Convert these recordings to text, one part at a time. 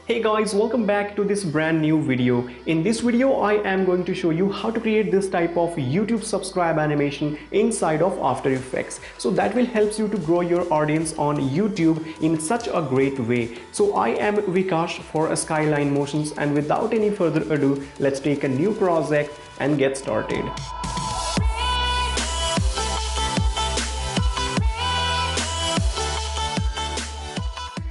Hey guys, welcome back to this brand new video. In this video, I am going to show you how to create this type of YouTube subscribe animation inside of After Effects. So that will help you to grow your audience on YouTube in such a great way. So I am Vikash for a Skyline Motions, and without any further ado, let's take a new project and get started.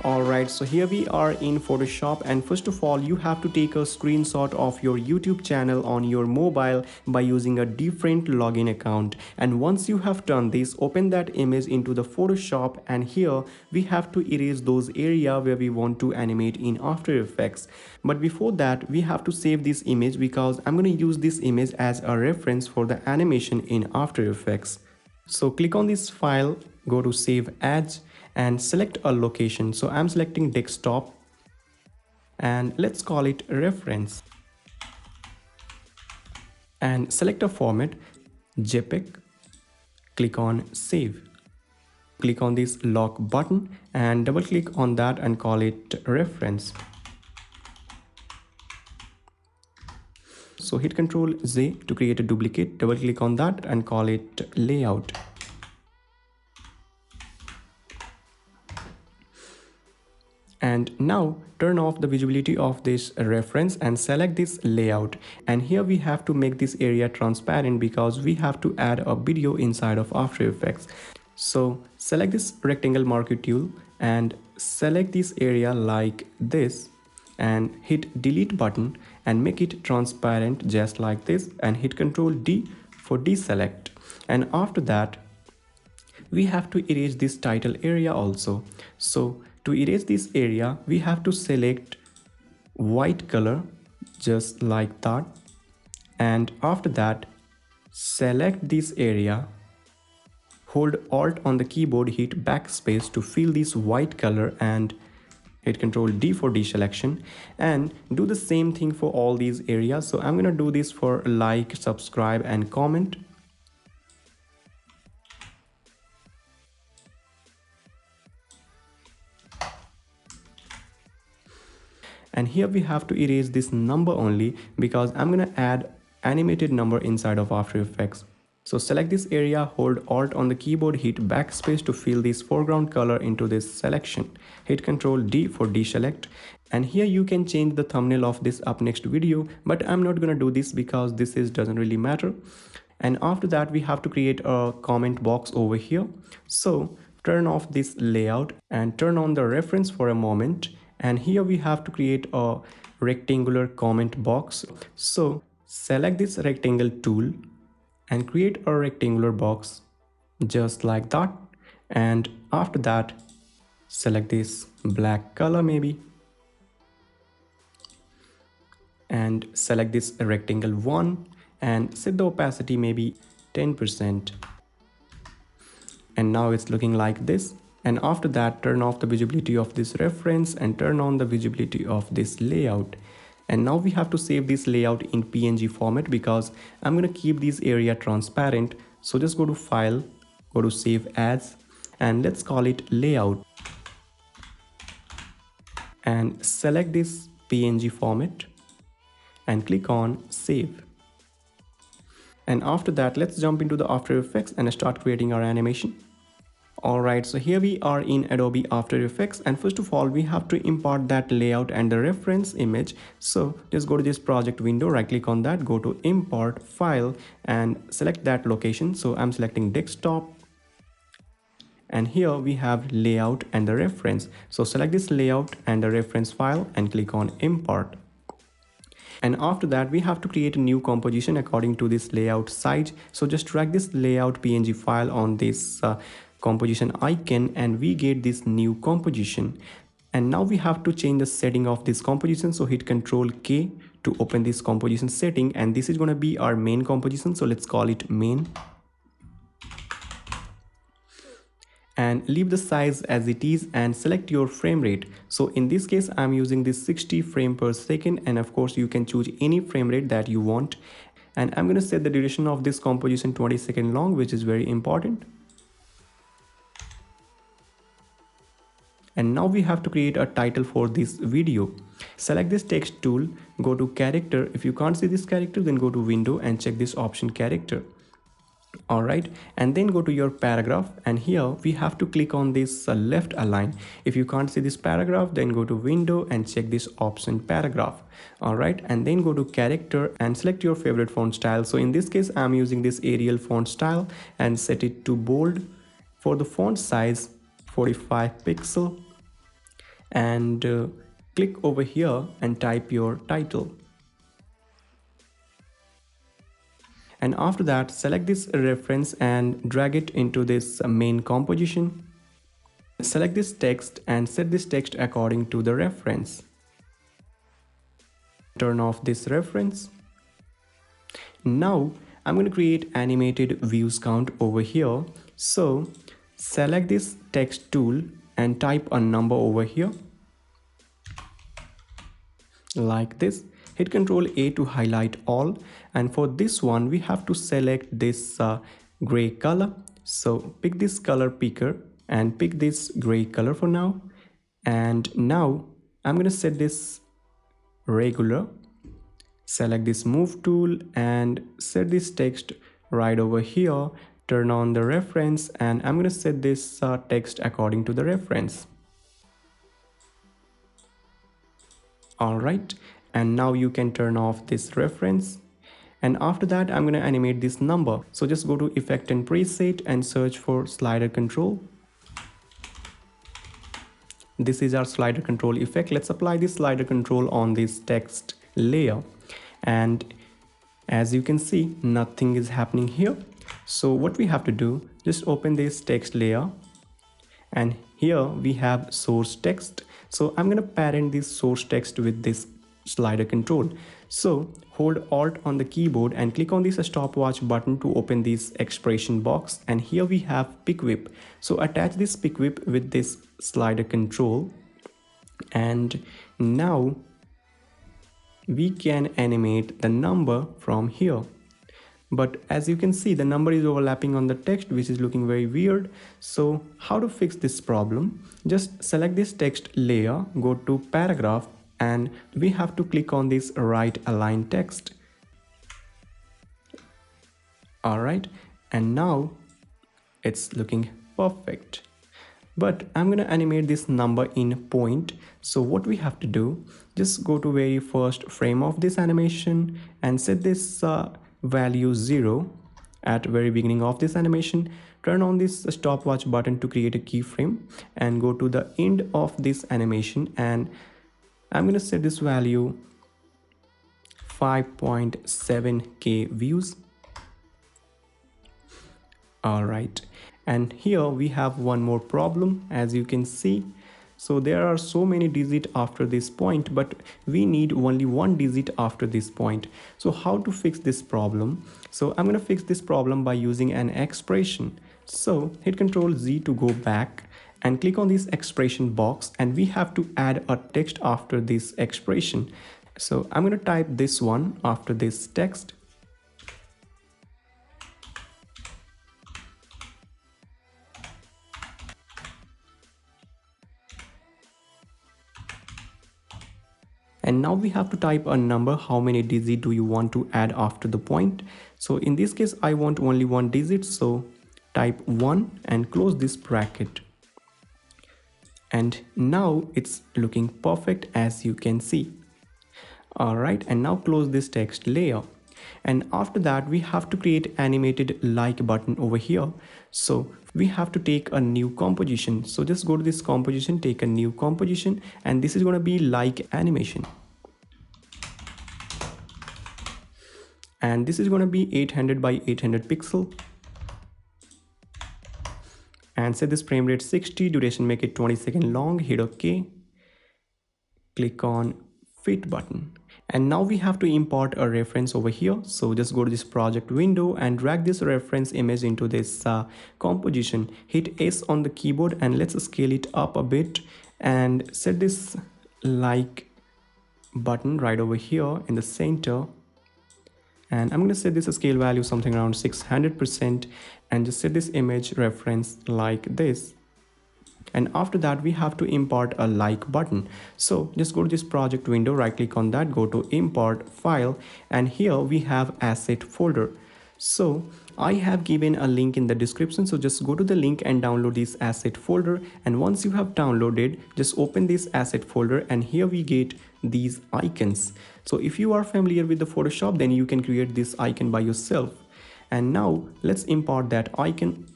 Alright, so here we are in Photoshop, and first of all you have to take a screenshot of your YouTube channel on your mobile by using a different login account. And once you have done this, open that image into the Photoshop, and here we have to erase those areas where we want to animate in After Effects. But before that, we have to save this image because I'm going to use this image as a reference for the animation in After Effects. So click on this file, go to Save As, and select a location. So I'm selecting desktop, and let's call it reference, and select a format, JPEG. Click on save, click on this lock button and double click on that and call it reference. So hit Ctrl Z to create a duplicate, double click on that and call it layout. And now turn off the visibility of this reference and select this layout. And here we have to make this area transparent because we have to add a video inside of After Effects. So select this rectangle marquee tool and select this area like this and hit delete button and make it transparent just like this, and hit Ctrl D for deselect. And after that we have to erase this title area also. So to erase this area, we have to select white color just like that, and after that select this area, hold Alt on the keyboard, hit backspace to fill this white color and hit Ctrl D for deselection, and do the same thing for all these areas. So I'm gonna do this for like, subscribe and comment. And here we have to erase this number only because I'm gonna add animated number inside of After Effects. So select this area, hold Alt on the keyboard, hit backspace to fill this foreground color into this selection. Hit Ctrl D for deselect. And here you can change the thumbnail of this up next video, but I'm not gonna do this because doesn't really matter. And after that we have to create a comment box over here. So turn off this layout and turn on the reference for a moment. And here we have to create a rectangular comment box. So select this rectangle tool and create a rectangular box just like that. And after that, select this black color maybe. And select this rectangle 1 and set the opacity maybe 10%. And now it's looking like this. And after that, turn off the visibility of this reference and turn on the visibility of this layout. And now we have to save this layout in PNG format because I'm going to keep this area transparent. So just go to File, go to Save As, and let's call it layout. And select this PNG format and click on Save. And after that, let's jump into the After Effects and start creating our animation. Alright, so here we are in Adobe After Effects, and first of all we have to import that layout and the reference image. So just go to this project window, right click on that, go to Import File and select that location. So I'm selecting desktop, and here we have layout and the reference. So select this layout and the reference file and click on Import. And after that we have to create a new composition according to this layout size. So just drag this layout PNG file on this composition icon and we get this new composition. And now we have to change the setting of this composition. So hit Ctrl K to open this composition setting, and this is going to be our main composition. So let's call it main. And leave the size as it is and select your frame rate. So in this case I'm using this 60 frame per second, and of course you can choose any frame rate that you want. And I'm going to set the duration of this composition 20 seconds long, which is very important. And now we have to create a title for this video. Select this text tool, go to character. If you can't see this character, then go to window and check this option character. Alright, and then go to your paragraph, and here we have to click on this left align. If you can't see this paragraph, then go to window and check this option paragraph. Alright, and then go to character and select your favorite font style. So in this case, I'm using this Arial font style and set it to bold. For the font size, 45 pixel, and click over here and type your title. And after that, select this reference and drag it into this main composition. Select this text and set this text according to the reference. Turn off this reference. Now I'm going to create animated views count over here. So select this text tool and type a number over here like this. Hit Ctrl A to highlight all, and for this one we have to select this gray color. So pick this color picker and pick this gray color for now. And now I'm going to set this regular. Select this move tool and set this text right over here. Turn on the reference, and I'm going to set this text according to the reference. Alright, and now you can turn off this reference. And after that, I'm going to animate this number. So just go to effect and preset and search for slider control. This is our slider control effect. Let's apply this slider control on this text layer. And as you can see, nothing is happening here. So what we have to do, just open this text layer, and here we have source text. So I'm going to parent this source text with this slider control. So hold Alt on the keyboard and click on this stopwatch button to open this expression box, and here we have pick whip. So attach this pick whip with this slider control, and now we can animate the number from here. But as you can see, the number is overlapping on the text, which is looking very weird. So how to fix this problem? Just select this text layer, go to paragraph, and we have to click on this right align text. Alright, and now it's looking perfect. But I'm going to animate this number in point. So what we have to do, just go to very first frame of this animation and set this value 0 at very beginning of this animation. Turn on this stopwatch button to create a keyframe and go to the end of this animation, and I'm going to set this value 5.7k views. All right, and here we have one more problem, as you can see. So there are so many digits after this point, but we need only one digit after this point. So how to fix this problem? So I'm going to fix this problem by using an expression. So hit Ctrl Z to go back and click on this expression box, and we have to add a text after this expression. So I'm going to type this one after this text. And now we have to type a number. How many digits do you want to add after the point? So in this case, I want only one digit. So type 1 and close this bracket. And now it's looking perfect, as you can see. All right, and now close this text layer. And after that, we have to create animated like button over here. So we have to take a new composition. So just go to this composition, take a new composition, and this is going to be like animation. And this is going to be 800 by 800 pixel. And set this frame rate 60, duration make it 20 seconds long, hit OK. Click on fit button. And now we have to import a reference over here. So just go to this project window and drag this reference image into this composition. Hit S on the keyboard and let's scale it up a bit and set this like button right over here in the center. And I'm going to set this scale value something around 600% and just set this image reference like this. And after that we have to import a like button. So just go to this project window, right click on that, go to import file, and here we have asset folder. So I have given a link in the description, so just go to the link and download this asset folder. And once you have downloaded, just open this asset folder, and here we get these icons. So if you are familiar with the Photoshop, then you can create this icon by yourself. And now let's import that icon.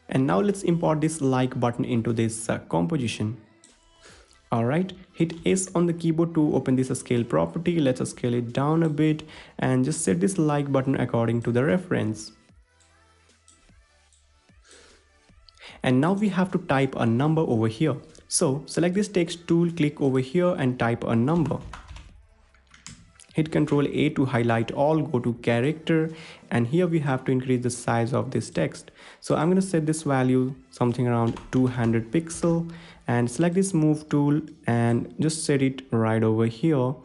And now let's import this like button into this composition. Alright, hit S on the keyboard to open this scale property. Let's scale it down a bit and just set this like button according to the reference. And now we have to type a number over here. So select this text tool, click over here and type a number. Hit Ctrl A to highlight all, go to character, and here we have to increase the size of this text. So I'm going to set this value something around 200 pixel and select this move tool and just set it right over here.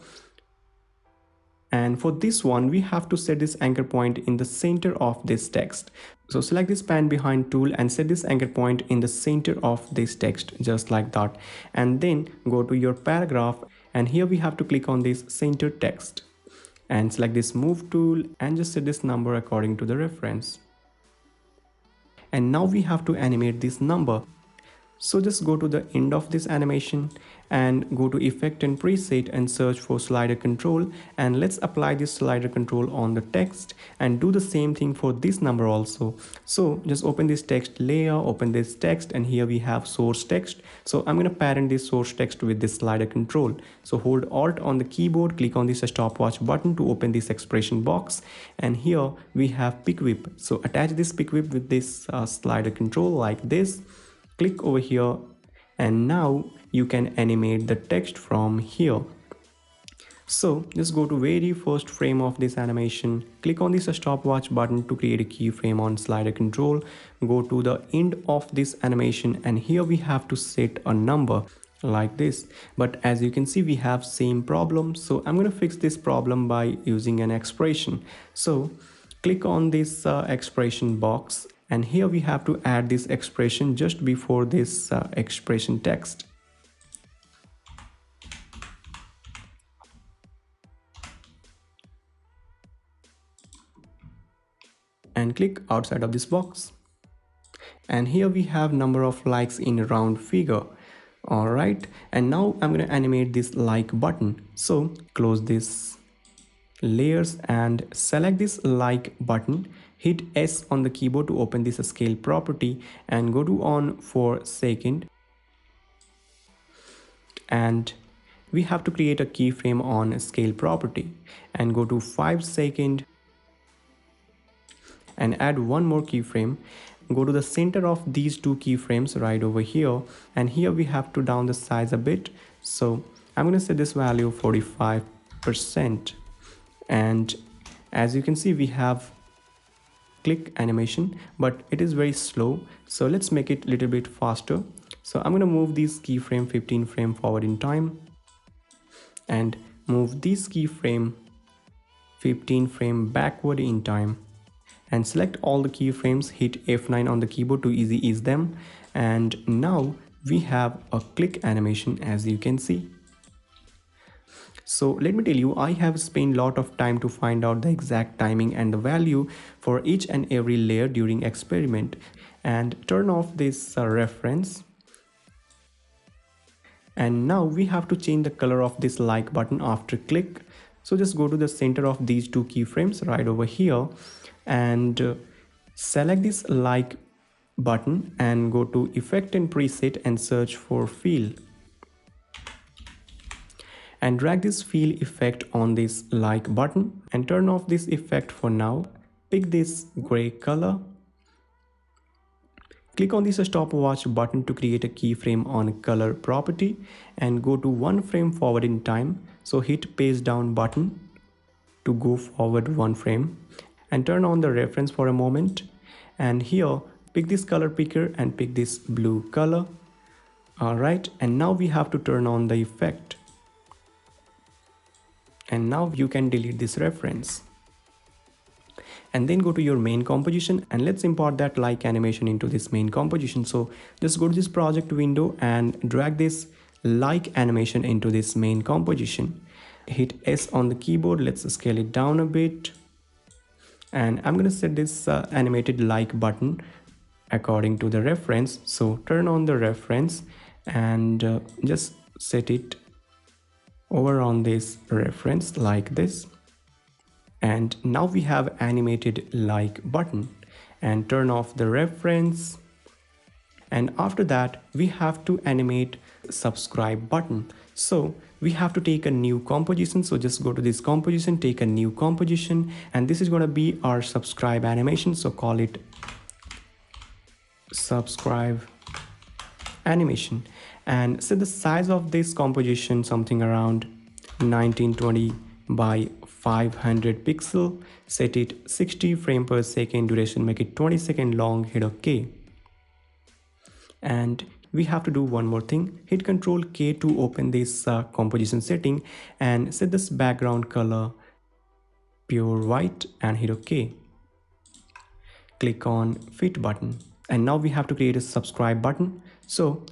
And for this one, we have to set this anchor point in the center of this text. So select this pan behind tool and set this anchor point in the center of this text, just like that. And then go to your paragraph, and here we have to click on this center text and select this move tool and just set this number according to the reference. And now we have to animate this number. So just go to the end of this animation and go to effect and preset and search for slider control, and let's apply this slider control on the text and do the same thing for this number also. So just open this text layer, open this text, and here we have source text. So I'm going to parent this source text with this slider control. So hold Alt on the keyboard, click on this stopwatch button to open this expression box, and here we have pick whip. So attach this pick whip with this slider control like this. Click over here, and now you can animate the text from here. So just go to very first frame of this animation, click on this stopwatch button to create a keyframe on slider control, go to the end of this animation, and here we have to set a number like this. But as you can see, we have same problem, so I'm going to fix this problem by using an expression. So click on this expression box, and here we have to add this expression just before this expression text. And click outside of this box. And here we have number of likes in round figure. Alright, and now I'm going to animate this like button. So close this layers and select this like button. Hit S on the keyboard to open this scale property and go to on for second. And we have to create a keyframe on scale property and go to 5 seconds and add one more keyframe. Go to the center of these two keyframes right over here, and here we have to down the size a bit. So I'm going to set this value 45%, and as you can see we have click animation, but it is very slow, so let's make it a little bit faster. So I'm going to move this keyframe 15 frame forward in time and move this keyframe 15 frame backward in time, and select all the keyframes, hit F9 on the keyboard to easy ease them, and now we have a click animation, as you can see. So let me tell you, I have spent a lot of time to find out the exact timing and the value for each and every layer during experiment, and turn off this reference. And now we have to change the color of this like button after click. So just go to the center of these two keyframes right over here and select this like button and go to effect and preset and search for fill, and drag this fill effect on this like button and turn off this effect for now. Pick this gray color, click on this stopwatch button to create a keyframe on color property and go to 1 frame forward in time. So hit paste down button to go forward 1 frame and turn on the reference for a moment, and here pick this color picker and pick this blue color. Alright, and now we have to turn on the effect, and now you can delete this reference. and then go to your main composition, and let's import that like animation into this main composition. So just go to this project window and drag this like animation into this main composition. Hit S on the keyboard, let's scale it down a bit, and I'm going to set this animated like button according to the reference. So turn on the reference and just set it over on this reference like this. And now we have animated like button, and turn off the reference. And after that we have to animate subscribe button. So we have to take a new composition. So just go to this composition, take a new composition, and this is going to be our subscribe animation. So call it subscribe animation, and set the size of this composition something around 1920 by 500 pixel. Set it 60 frame per second, duration make it 20-second long, hit OK. And we have to do one more thing. Hit Ctrl K to open this composition setting and set this background color pure white and hit OK. Click on fit button, and now we have to create a subscribe button. So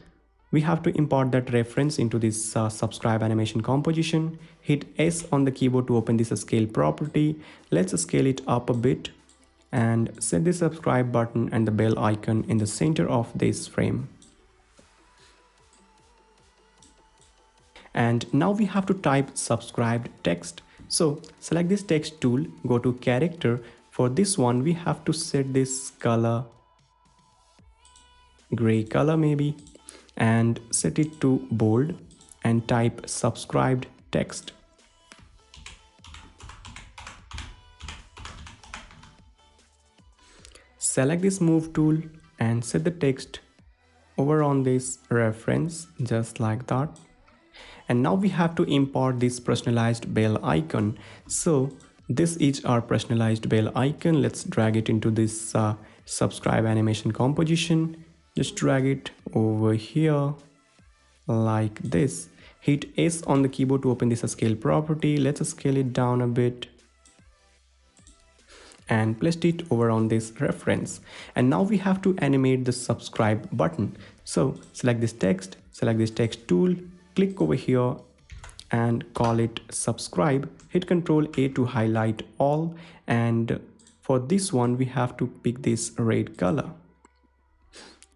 we have to import that reference into this subscribe animation composition. Hit S on the keyboard to open this scale property. Let's scale it up a bit and set the subscribe button and the bell icon in the center of this frame. And now we have to type subscribed text. So select this text tool, go to character. For this one we have to set this color gray color maybe, and set it to bold and type subscribed text. Select this move tool and set the text over on this reference just like that. And now we have to import this personalized bell icon. So this is our personalized bell icon. Let's drag it into this subscribe animation composition. Just drag it over here like this. Hit S on the keyboard to open this scale property. Let's scale it down a bit and place it over on this reference. And now we have to animate the subscribe button. So select this text tool, click over here and call it subscribe. Hit Ctrl A to highlight all, and for this one we have to pick this red color.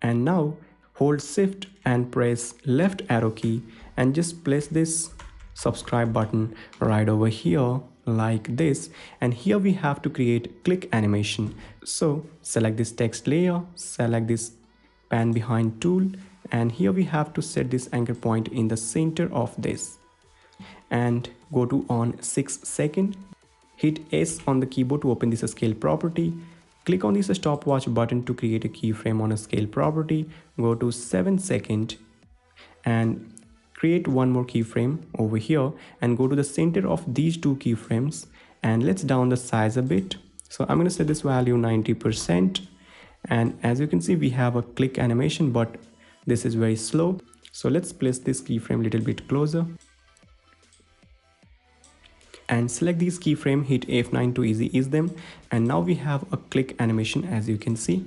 And now hold shift and press left arrow key and just place this subscribe button right over here like this. And here we have to create click animation. So select this text layer, select this pan behind tool, and here we have to set this anchor point in the center of this and go to on 6 second. Hit S on the keyboard to open this scale property. Click on this stopwatch button to create a keyframe on a scale property. Go to 7 second and create one more keyframe over here and go to the center of these two keyframes, and let's down the size a bit. So I'm going to set this value 90%, and as you can see we have a click animation, but this is very slow. So let's place this keyframe a little bit closer and select these keyframe, hit F9 to easy ease them, and now we have a click animation as you can see.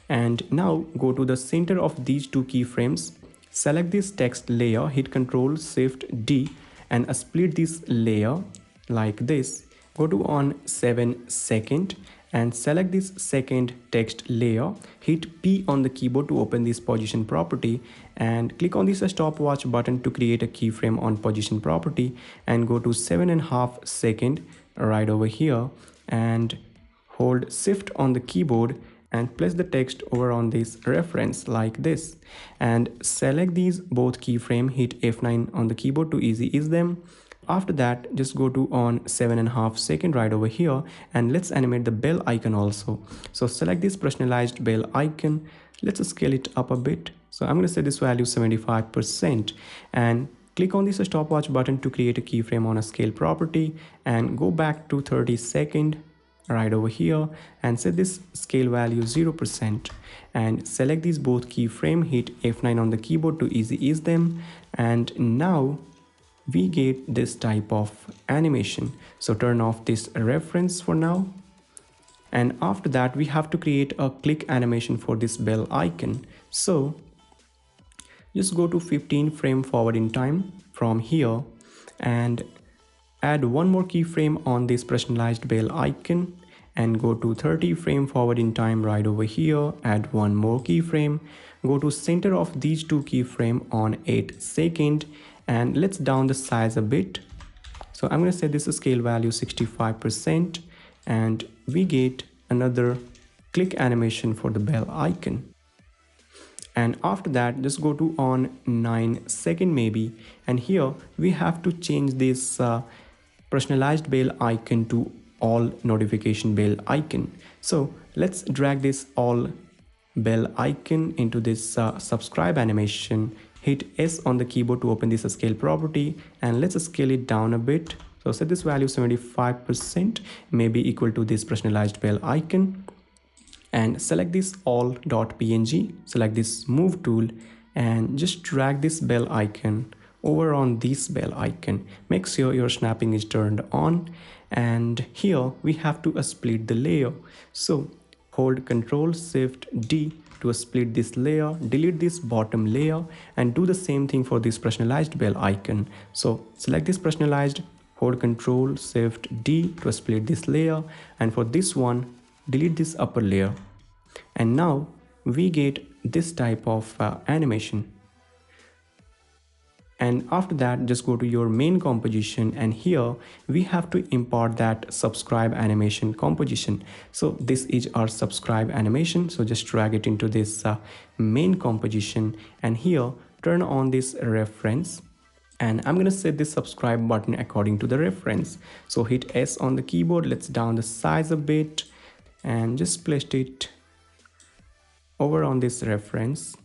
And now go to the center of these two keyframes, select this text layer, hit Ctrl Shift D and split this layer like this. Go to on 7 second and select this second text layer. Hit P on the keyboard to open this position property and click on this stopwatch button to create a keyframe on position property, and go to 7.5 second right over here and hold shift on the keyboard and place the text over on this reference like this, and select these both keyframe, hit F9 on the keyboard to easy ease them. After that, just go to on 7.5 second right over here and let's animate the bell icon also. So select this personalized bell icon. Let's scale it up a bit. So I'm going to set this value 75% and click on this stopwatch button to create a keyframe on a scale property and go back to 30 second right over here and set this scale value 0% and select these both keyframe, hit F9 on the keyboard to easy ease them. And now we get this type of animation. So turn off this reference for now. And after that, we have to create a click animation for this bell icon. So just go to 15 frame forward in time from here and add one more keyframe on this personalized bell icon, and go to 30 frame forward in time right over here, add one more keyframe, go to center of these two keyframe on 8 second, and let's down the size a bit. So I'm going to set this scale value 65%, and we get another click animation for the bell icon. And after that, just go to on 9 second maybe, and here we have to change this personalized bell icon to all notification bell icon. So let's drag this all bell icon into this subscribe animation. Hit S on the keyboard to open this scale property, and let's scale it down a bit. So set this value 75%, maybe equal to this personalized bell icon, and select this all.png, select this move tool, and just drag this bell icon over on this bell icon. Make sure your snapping is turned on, and here we have to split the layer. So hold Ctrl Shift D to split this layer, delete this bottom layer, and do the same thing for this personalized bell icon. So select this personalized, hold Ctrl Shift D to split this layer, and for this one delete this upper layer, and now we get this type of animation. And after that, just go to your main composition, and here we have to import that subscribe animation composition. So this is our subscribe animation, so just drag it into this main composition, and here turn on this reference, and I'm gonna set this subscribe button according to the reference. So hit S on the keyboard, let's down the size a bit, and just place it over on this reference.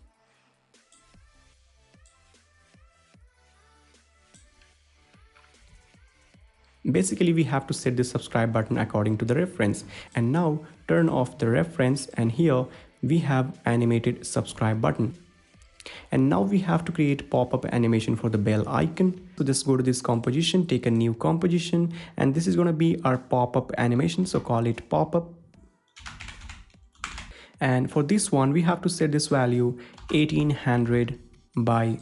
Basically, we have to set the subscribe button according to the reference, and now turn off the reference, and here we have animated subscribe button. And now we have to create pop-up animation for the bell icon. So just go to this composition, take a new composition, and this is going to be our pop-up animation, so call it pop-up. And for this one, we have to set this value 1800 by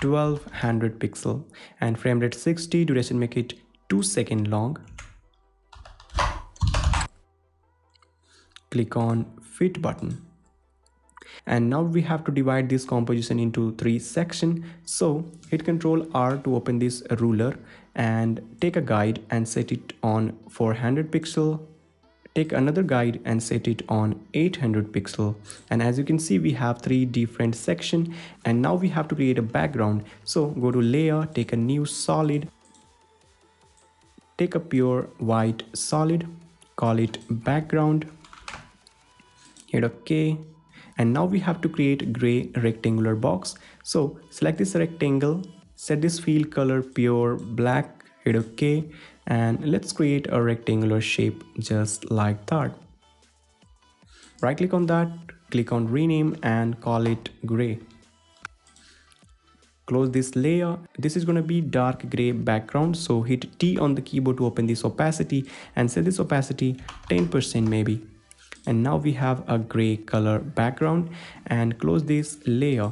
1200 pixel, and frame rate 60, duration make it 2 seconds long. Click on fit button. And now we have to divide this composition into 3 sections. So hit Ctrl R to open this ruler, and take a guide and set it on 400 pixel. Take another guide and set it on 800 pixel. And as you can see, we have 3 different sections, and now we have to create a background. So go to layer, take a new solid, take a pure white solid, call it background, hit OK. And now we have to create a gray rectangular box. So select this rectangle, set this fill color pure black, hit OK, and let's create a rectangular shape just like that. Right click on that, click on rename, and call it gray. Close this layer. This is going to be dark gray background, so hit T on the keyboard to open this opacity, and set this opacity 10% maybe. And now we have a gray color background, and close this layer.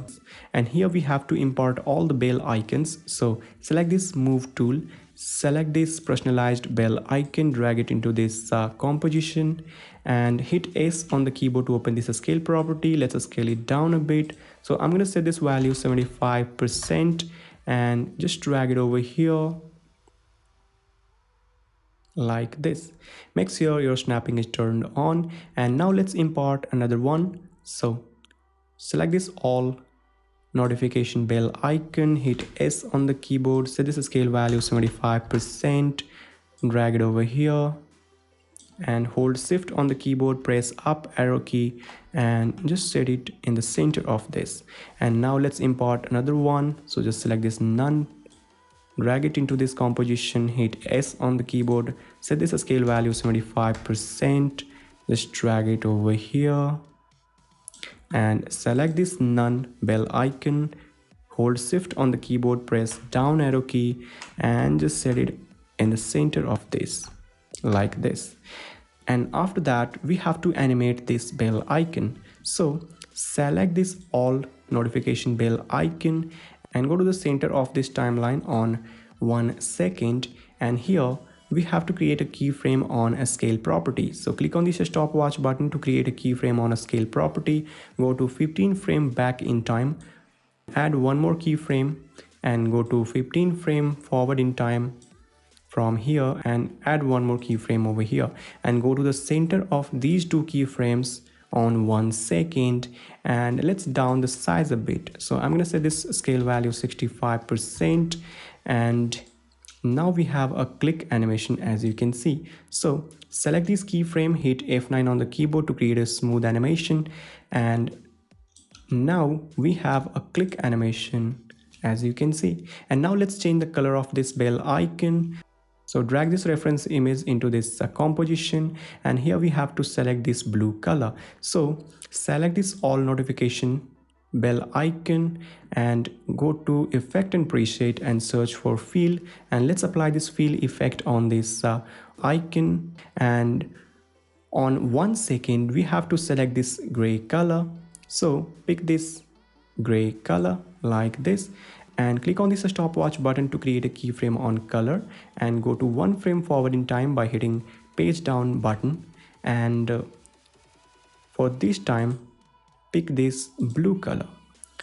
And here we have to import all the bell icons. So select this move tool, select this personalized bell icon, drag it into this composition, and hit S on the keyboard to open this scale property. Let's scale it down a bit. So I'm going to set this value 75% and just drag it over here like this. Make sure your snapping is turned on, and now let's import another one. So select this all notification bell icon, hit S on the keyboard, set this scale value 75%, drag it over here, and hold shift on the keyboard, press up arrow key, and just set it in the center of this. And now let's import another one. So just select this none, drag it into this composition, hit S on the keyboard, set this scale value 75%, just drag it over here, and select this none bell icon, hold shift on the keyboard, press down arrow key and just set it in the center of this, like this. And after that we have to animate this bell icon. So select this all notification bell icon and go to the center of this timeline on 1 second, and here we have to create a keyframe on a scale property. So click on this stopwatch button to create a keyframe on a scale property. Go to 15 frame back in time, add one more keyframe and go to 15 frame forward in time from here and add one more keyframe over here and go to the center of these two keyframes on 1 second, and let's down the size a bit. So I'm going to set this scale value 65%, and now we have a click animation, as you can see. So select this keyframe, hit F9 on the keyboard to create a smooth animation, and now we have a click animation, as you can see. And now let's change the color of this bell icon. So drag this reference image into this composition, and here we have to select this blue color. So select this all notification bell icon and go to effect and preset and search for fill, and let's apply this fill effect on this icon, and on 1 second we have to select this gray color. So pick this gray color like this and click on this stopwatch button to create a keyframe on color, and go to 1 frame forward in time by hitting page down button, and for this time pick this blue color.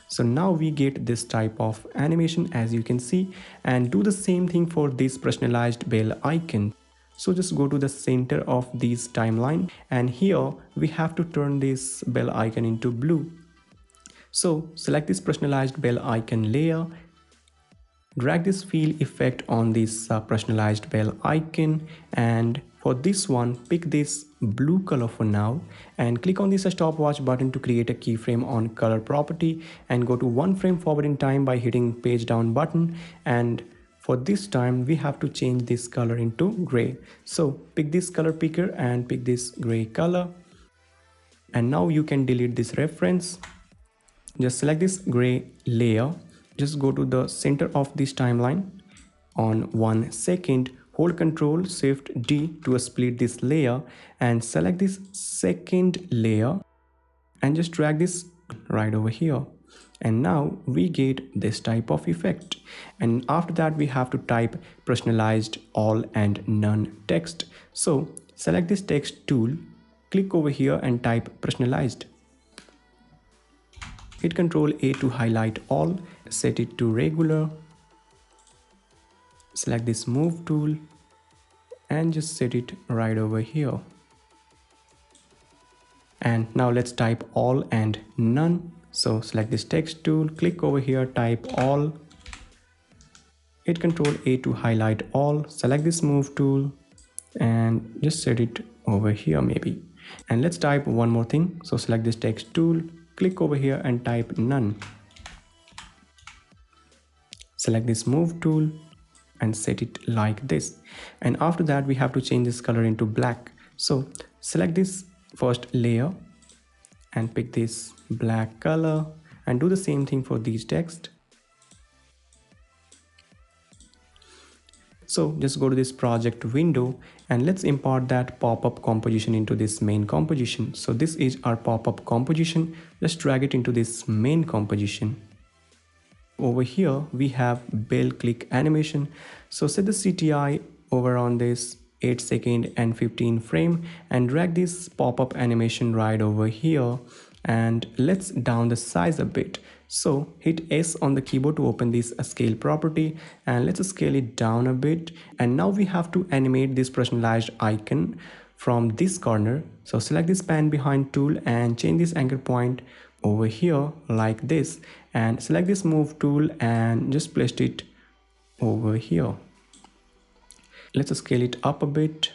So now we get this type of animation, as you can see, and do the same thing for this personalized bell icon. So just go to the center of this timeline, and here we have to turn this bell icon into blue. So select this personalized bell icon layer, drag this fill effect on this personalized bell icon, and for this one pick this blue color for now, and click on this stopwatch button to create a keyframe on color property, and go to 1 frame forward in time by hitting page down button, and for this time we have to change this color into gray. So pick this color picker and pick this gray color, and now you can delete this reference. Just select this gray layer, just go to the center of this timeline on 1 second, hold Ctrl Shift D to split this layer, and select this second layer and just drag this right over here, and now we get this type of effect. And after that we have to type personalized all and none text. So select this text tool, click over here and type personalized. Hit Ctrl A to highlight all, set it to regular, select this move tool and just set it right over here. And now let's type all and none. So select this text tool, click over here, type all, hit Ctrl A to highlight all, select this move tool and just set it over here maybe. And let's type one more thing. So select this text tool, click over here and type none. Select this move tool and set it like this. And after that we have to change this color into black. So select this first layer and pick this black color and do the same thing for these text. So just go to this project window and let's import that pop-up composition into this main composition. So this is our pop-up composition. Just drag it into this main composition. Over here we have bell click animation. So set the CTI over on this 8 second and 15 frame and drag this pop-up animation right over here, and let's down the size a bit. So hit S on the keyboard to open this scale property and let's scale it down a bit. And now we have to animate this personalized icon from this corner. So select this pan behind tool and change this anchor point over here like this, and select this move tool and just place it over here. Let's scale it up a bit.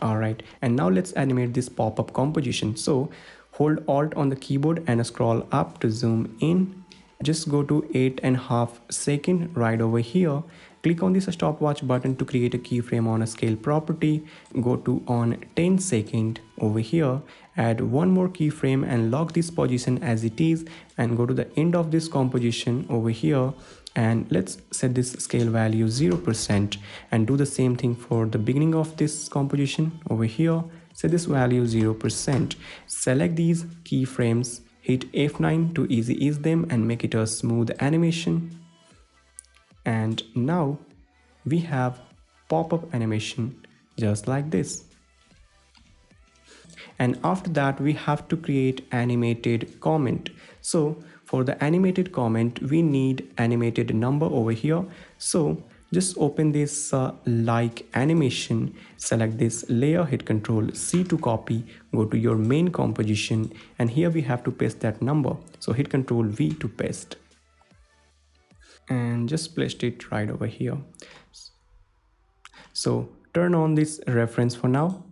Alright, and now let's animate this pop-up composition. So hold Alt on the keyboard and scroll up to zoom in. Just go to 8.5 seconds right over here. Click on this stopwatch button to create a keyframe on a scale property. Go to on 10 seconds over here add one more keyframe and lock this position as it is, and go to the end of this composition over here, and let's set this scale value 0% and do the same thing for the beginning of this composition over here. Set this value 0%. Select these keyframes, hit F9 to easy ease them and make it a smooth animation. And now we have pop-up animation just like this. And after that we have to create animated comment. So for the animated comment we need animated number over here. So just open this like animation, select this layer, hit Ctrl C to copy, go to your main composition, and here we have to paste that number. So hit Ctrl V to paste and just placed it right over here. So turn on this reference for now,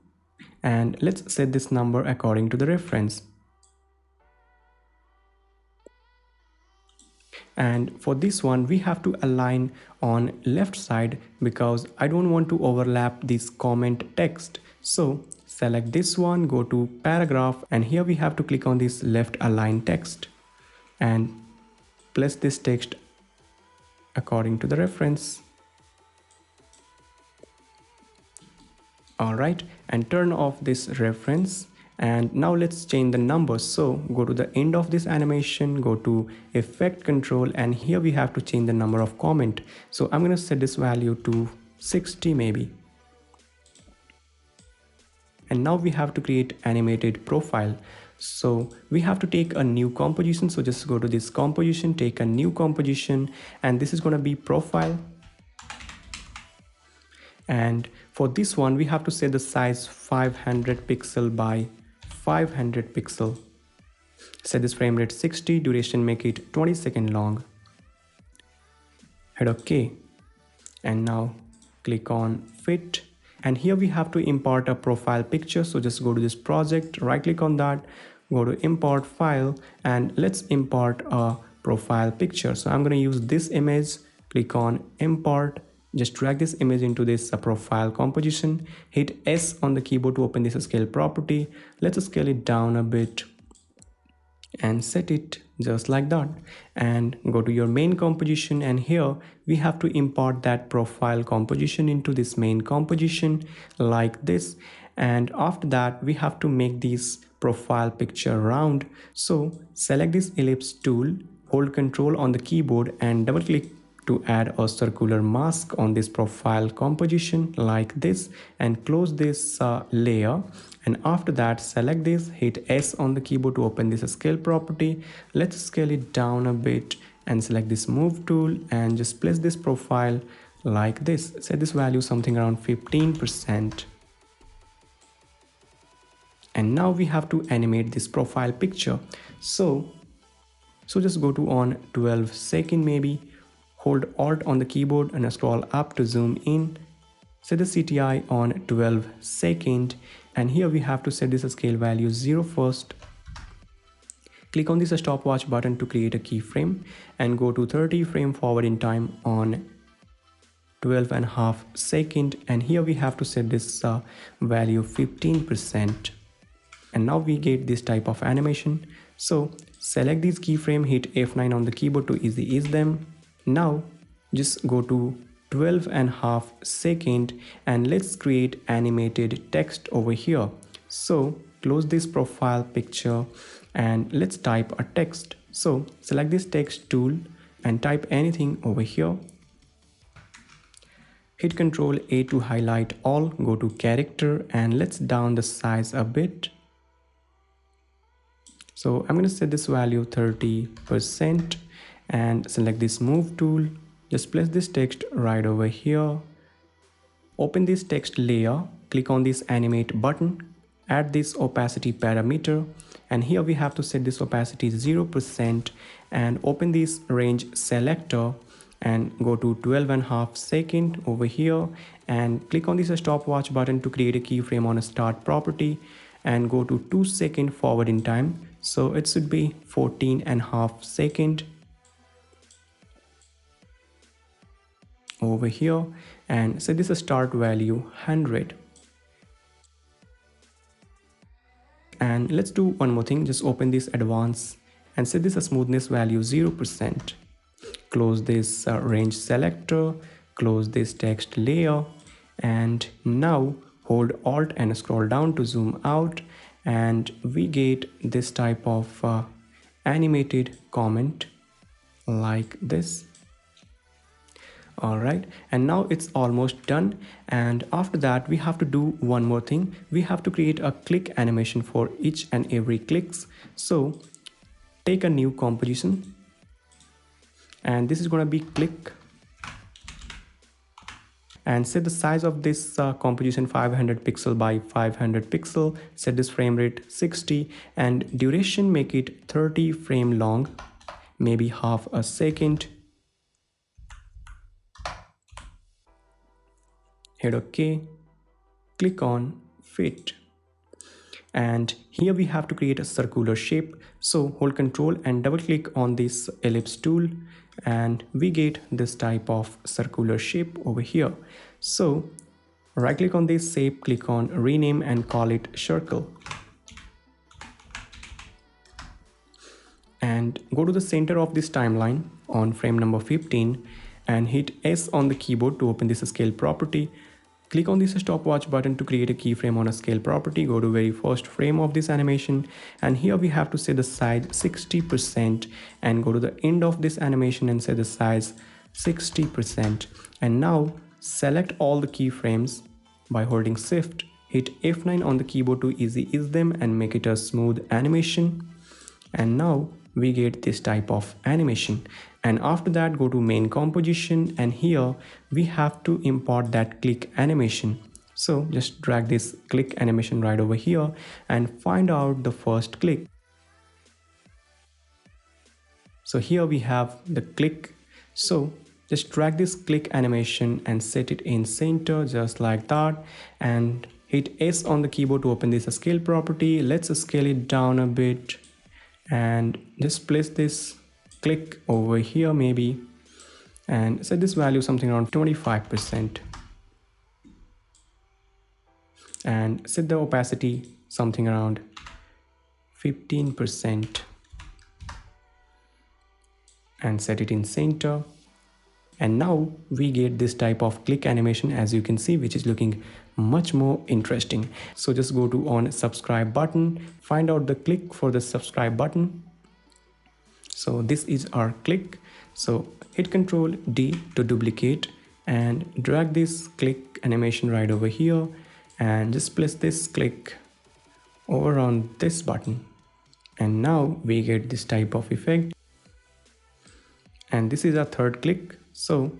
and let's set this number according to the reference. And for this one we have to align on left side because I don't want to overlap this comment text. So select this one, go to paragraph, and here we have to click on this left align text and place this text according to the reference. Alright, and turn off this reference. And now let's change the numbers. So go to the end of this animation, go to effect control, and here we have to change the number of comment. So I'm going to set this value to 60 maybe. And now we have to create animated profile. So we have to take a new composition. So just go to this composition, take a new composition, and this is going to be profile. And for this one we have to set the size 500 pixel by 500 pixel. Set this frame rate 60, duration make it 20 seconds long. Hit OK. And now click on fit. And here we have to import a profile picture. So just go to this project, right click on that, go to import file, and let's import a profile picture. So I'm going to use this image, click on import. Just drag this image into this profile composition, hit S on the keyboard to open this scale property. Let's scale it down a bit and set it just like that, and go to your main composition, and here we have to import that profile composition into this main composition like this. And after that we have to make this profile picture round. So select this ellipse tool, hold Ctrl on the keyboard and double click to add a circular mask on this profile composition like this, and close this layer. And after that select this, hit S on the keyboard to open this scale property. Let's scale it down a bit and select this move tool and just place this profile like this. Set this value something around 15%. And now we have to animate this profile picture. So just go to on 12 second maybe, hold Alt on the keyboard and scroll up to zoom in. Set the CTI on 12 second, and here we have to set this scale value 0 first. Click on this stopwatch button to create a keyframe and go to 30 frame forward in time on 12.5 second, and here we have to set this value 15%. And now we get this type of animation. So select these keyframe, hit F9 on the keyboard to easy ease them. Now just go to 12.5 second and let's create animated text over here. So close this profile picture and let's type a text. So select this text tool and type anything over here. Hit Ctrl A to highlight all, go to character and let's down the size a bit. So I'm going to set this value 30% and select this move tool. Just place this text right over here. Open this text layer, click on this animate button, add this opacity parameter, and here we have to set this opacity 0% and open this range selector and go to 12.5 second over here and click on this stopwatch button to create a keyframe on a start property and go to 2 second forward in time. So it should be 14.5 second over here and set this start value 100. And let's do one more thing. Just open this advanced and set this a smoothness value 0%. Close this range selector, close this text layer, and now hold Alt and scroll down to zoom out, and we get this type of animated comment like this. All right, and now it's almost done. And after that, we have to do one more thing. We have to create a click animation for each and every clicks. So take a new composition, and this is going to be click, and set the size of this composition 500 pixel by 500 pixel. Set this frame rate 60, and duration make it 30 frame long, maybe half a second. Hit OK, click on fit, and here we have to create a circular shape. So hold Ctrl and double click on this ellipse tool, and we get this type of circular shape over here. So right click on this shape, click on rename and call it circle, and go to the center of this timeline on frame number 15 and hit S on the keyboard to open this scale property. Click on this stopwatch button to create a keyframe on a scale property. Go to very first frame of this animation, and here we have to set the size 60%, and go to the end of this animation and set the size 60%. And now select all the keyframes by holding shift, hit F9 on the keyboard to easy ease them and make it a smooth animation. And now we get this type of animation. And after that, go to main composition, and here we have to import that click animation. So just drag this click animation right over here and find out the first click. So here we have the click. So just drag this click animation and set it in center just like that, and hit S on the keyboard to open this scale property. Let's scale it down a bit and just place this click over here maybe, and set this value something around 25%, and set the opacity something around 15% and set it in center. And now we get this type of click animation, as you can see, which is looking much more interesting. So just go to on subscribe button, find out the click for the subscribe button. So this is our click. So hit Ctrl D to duplicate and drag this click animation right over here, and just place this click over on this button. And now we get this type of effect. And this is our third click. So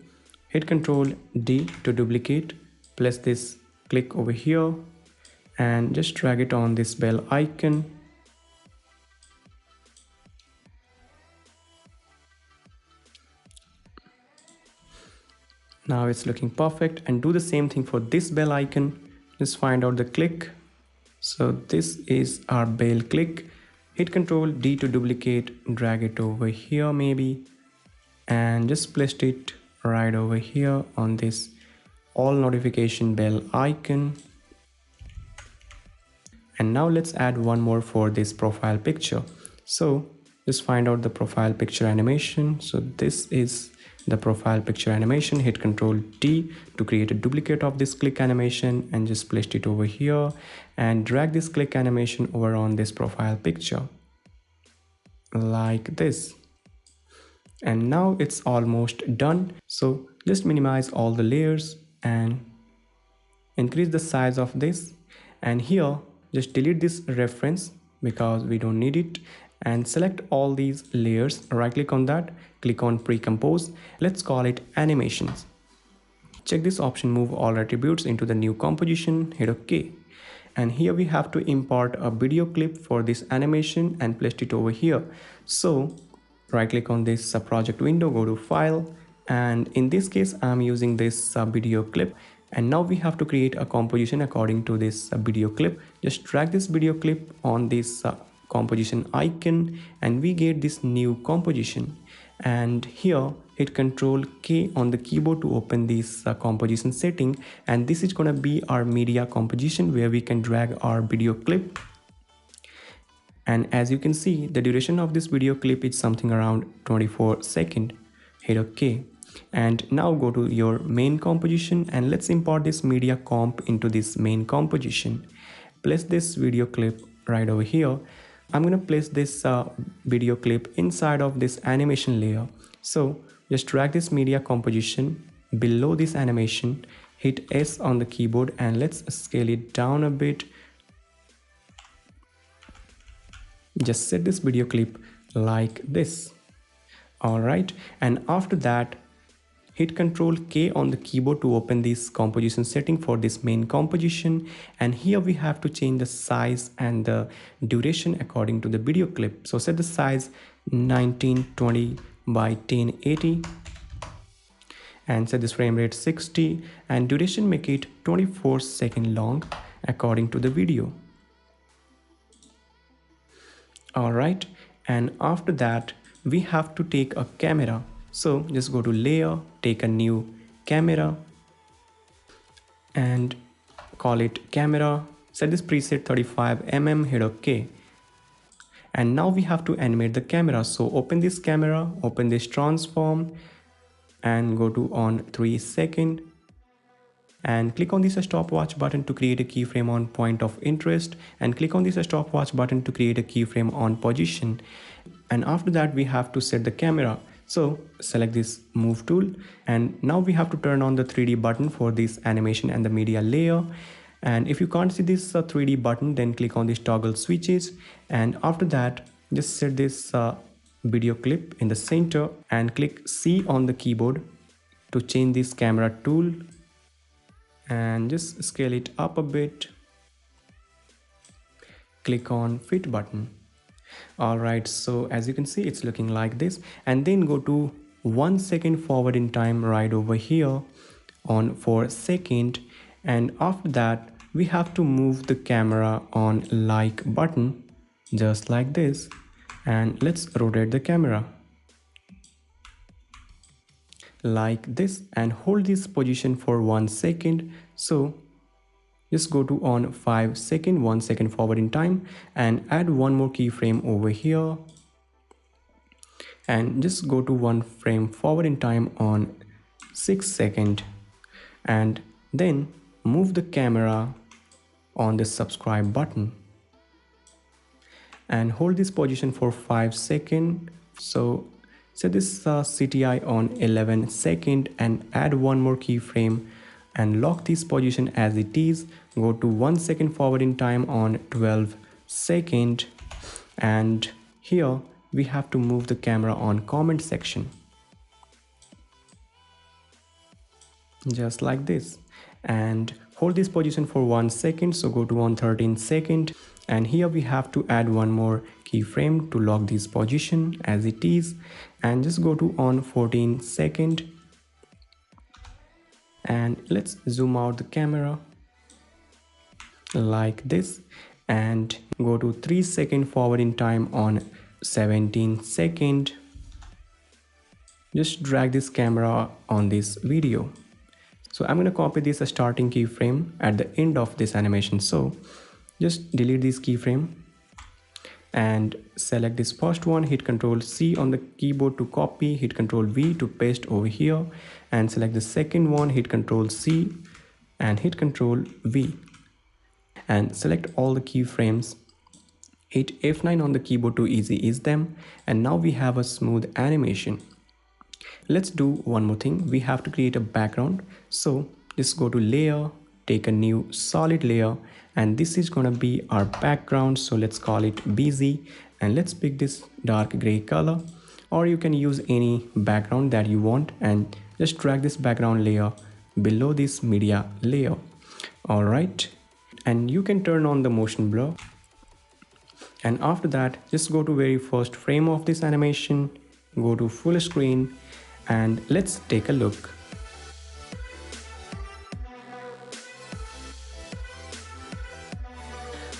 hit Ctrl D to duplicate, place this click over here and just drag it on this bell icon. Now it's looking perfect, and do the same thing for this bell icon. Just find out the click. So this is our bell click. Hit Ctrl D to duplicate, drag it over here maybe, and just place it right over here on this all notification bell icon. And now let's add one more for this profile picture. So just find out the profile picture animation. So this is the profile picture animation. Hit Ctrl D to create a duplicate of this click animation and just place it over here and drag this click animation over on this profile picture like this. And now it's almost done. So just minimize all the layers and increase the size of this, and here just delete this reference because we don't need it, and select all these layers, right click on that, click on pre-compose, let's call it animations. Check this option, move all attributes into the new composition, hit OK. And here we have to import a video clip for this animation and place it over here. So right click on this project window, go to file, and in this case I'm using this video clip. And now we have to create a composition according to this video clip. Just drag this video clip on this composition icon and we get this new composition. And here hit Ctrl K on the keyboard to open this composition setting, and this is gonna be our media composition where we can drag our video clip. And as you can see, the duration of this video clip is something around 24 seconds. Hit OK. And now go to your main composition and let's import this media comp into this main composition. Place this video clip right over here. I'm gonna place this video clip inside of this animation layer. So just drag this media composition below this animation, hit S on the keyboard and let's scale it down a bit. Just set this video clip like this. Alright, and after that, hit Ctrl K on the keyboard to open this composition setting for this main composition. And here we have to change the size and the duration according to the video clip. So set the size 1920 by 1080 and set this frame rate 60 and duration make it 24 seconds long according to the video. Alright, and after that we have to take a camera. So just go to layer, take a new camera and call it camera. Set this preset 35mm, hit OK. And now we have to animate the camera. So open this camera, open this transform and go to on 3 second and click on this stopwatch button to create a keyframe on point of interest and click on this stopwatch button to create a keyframe on position. And after that we have to set the camera. So select this move tool and now we have to turn on the 3D button for this animation and the media layer. And if you can't see this 3D button, then click on this toggle switches and after that just set this video clip in the center and click C on the keyboard to change this camera tool and just scale it up a bit. Click on fit button. Alright, so as you can see it's looking like this and then go to 1 second forward in time right over here on 4 second and after that we have to move the camera on like button just like this and let's rotate the camera like this and hold this position for 1 second. So just go to on 5 second, 1 second forward in time and add one more keyframe over here and just go to 1 frame forward in time on 6 second and then move the camera on the subscribe button and hold this position for 5 seconds. So set this CTI on 11 second and add one more keyframe and lock this position as it is. Go to 1 second forward in time on 12 second and here we have to move the camera on comment section just like this and hold this position for 1 second. So go to on 13 second and here we have to add one more keyframe to lock this position as it is and just go to on 14 second and let's zoom out the camera like this and go to 3 second forward in time on 17 second. Just drag this camera on this video. So I'm going to copy this starting keyframe at the end of this animation. So just delete this keyframe and select this first one, hit Ctrl C on the keyboard to copy, hit Ctrl V to paste over here and select the second one, hit Ctrl C and hit Ctrl V and select all the keyframes, hit F9 on the keyboard to easy ease them and now we have a smooth animation. Let's do one more thing. We have to create a background. So just go to layer, take a new solid layer and this is gonna be our background. So let's call it BZ and let's pick this dark gray color or you can use any background that you want and just drag this background layer below this media layer. All right, and you can turn on the motion blur and after that just go to very first frame of this animation, go to full screen and let's take a look.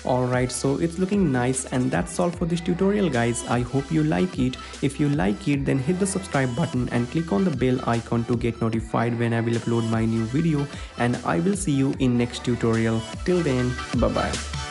Alright, so it's looking nice and that's all for this tutorial guys. I hope you like it. If you like it, then hit the subscribe button and click on the bell icon to get notified when I will upload my new video and I will see you in next tutorial. Till then, bye bye.